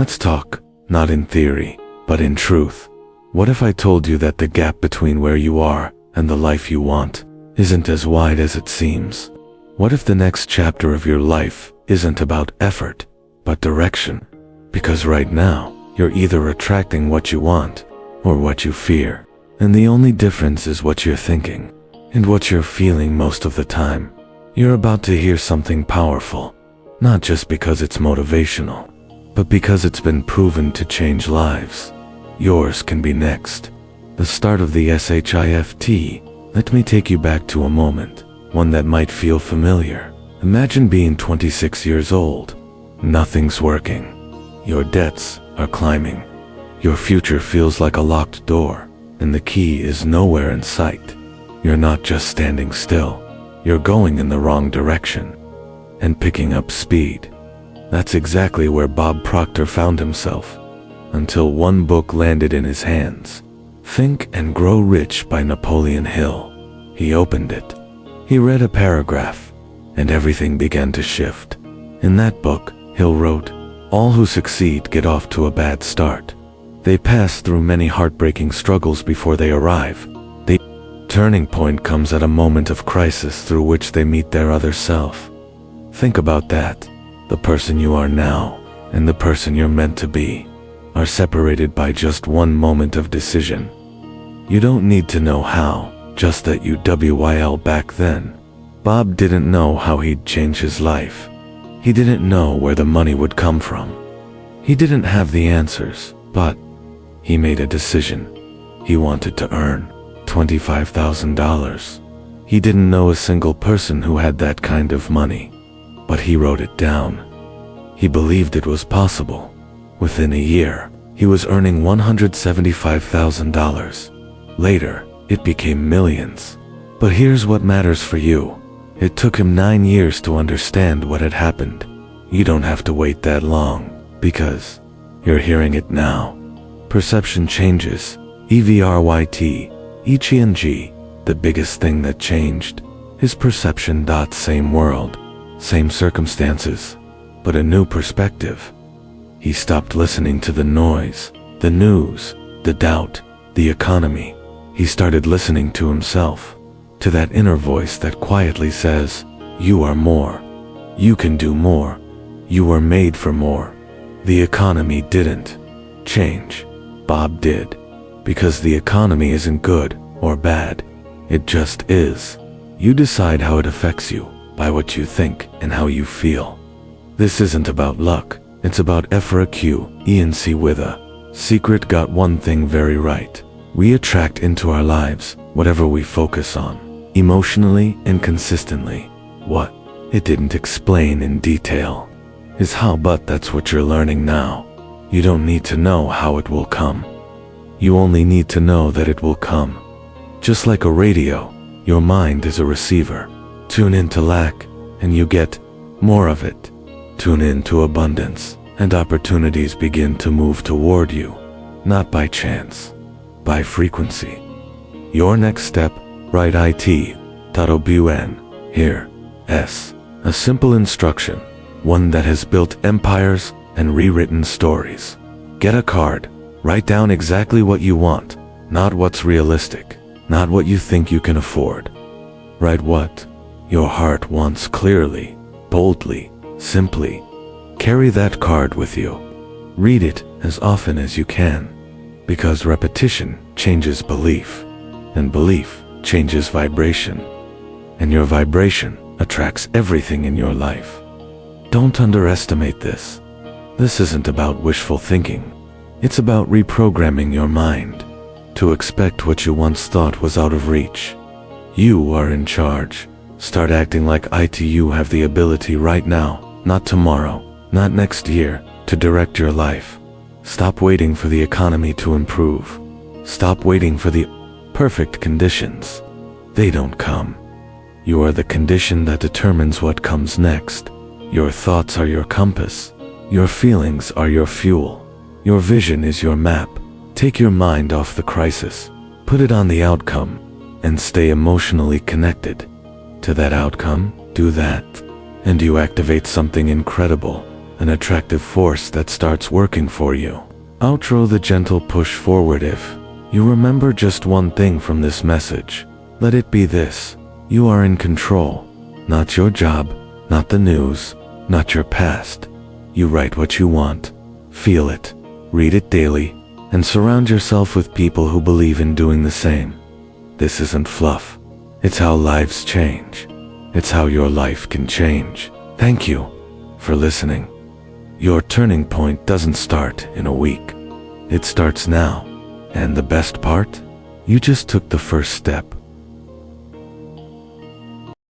Let's talk, not in theory, but in truth. What if I told you that the gap between where you are and the life you want isn't as wide as it seems? What if the next chapter of your life isn't about effort, but direction? Because right now, you're either attracting what you want or what you fear. And the only difference is what you're thinking and what you're feeling most of the time. You're about to hear something powerful, not just because it's motivational, but because it's been proven to change lives. Yours can be next. The start of the SHIFT. Let me take you back to a moment, one that might feel familiar. Imagine being 26 years old. Nothing's working. Your debts are climbing. Your future feels like a locked door, and the key is nowhere in sight. You're not just standing still. You're going in the wrong direction and picking up speed. That's exactly where Bob Proctor found himself, until one book landed in his hands. Think and Grow Rich by Napoleon Hill. He opened it. He read a paragraph, and everything began to shift. In that book, Hill wrote, "All who succeed get off to a bad start. They pass through many heartbreaking struggles before they arrive. The turning point comes at a moment of crisis through which they meet their other self." Think about that. The person you are now and the person you're meant to be are separated by just one moment of decision. You don't need to know how, just that you will back then. Bob didn't know how he'd change his life. He didn't know where the money would come from. He didn't have the answers, but he made a decision. He wanted to earn $25,000. He didn't know a single person who had that kind of money, but he wrote it down. He believed it was possible. Within a year, he was earning $175,000. Later, it became millions. But here's what matters for you. It took him 9 years to understand what had happened. You don't have to wait that long, because you're hearing it now. Perception changes. EVRYT, ECHNG, the biggest thing that changed. His perception. Same world, same circumstances, but a new perspective. He stopped listening to the noise, the news, the doubt, the economy. He started listening to himself, to that inner voice that quietly says, "You are more. You can do more. You were made for more." The economy didn't change. Bob did. Because the economy isn't good or bad. It just is. You decide how it affects you by what you think and how you feel. This isn't about luck. It's about ENC with a secret. Got one thing very right. We attract into our lives whatever we focus on, emotionally and consistently. What it didn't explain in detail is how, but that's what you're learning now. You don't need to know how it will come. You only need to know that it will come. Just like a radio, your mind is a receiver. Tune into lack, and you get more of it. Tune into abundance, and opportunities begin to move toward you, not by chance, by frequency. Your next step, write it.obun. Here, S. A simple instruction, one that has built empires and rewritten stories. Get a card, write down exactly what you want, not what's realistic, not what you think you can afford. Write what your heart wants clearly, boldly, simply. Carry that card with you. Read it as often as you can, because repetition changes belief, and belief changes vibration, and your vibration attracts everything in your life. Don't underestimate this. This isn't about wishful thinking. It's about reprogramming your mind to expect what you once thought was out of reach. You are in charge. Start acting like you have the ability right now, not tomorrow, not next year, to direct your life. Stop waiting for the economy to improve. Stop waiting for the perfect conditions. They don't come. You are the condition that determines what comes next. Your thoughts are your compass. Your feelings are your fuel. Your vision is your map. Take your mind off the crisis, put it on the outcome, and stay emotionally connected to that outcome. Do that, and you activate something incredible, an attractive force that starts working for you. Outro: the gentle push forward. If you remember just one thing from this message, let it be this: you are in control. Not your job, not the news, not your past. You write what you want, feel it, read it daily, and surround yourself with people who believe in doing the same. This isn't fluff. It's how lives change. It's how your life can change. Thank you for listening. Your turning point doesn't start in a week. It starts now. And the best part? You just took the first step.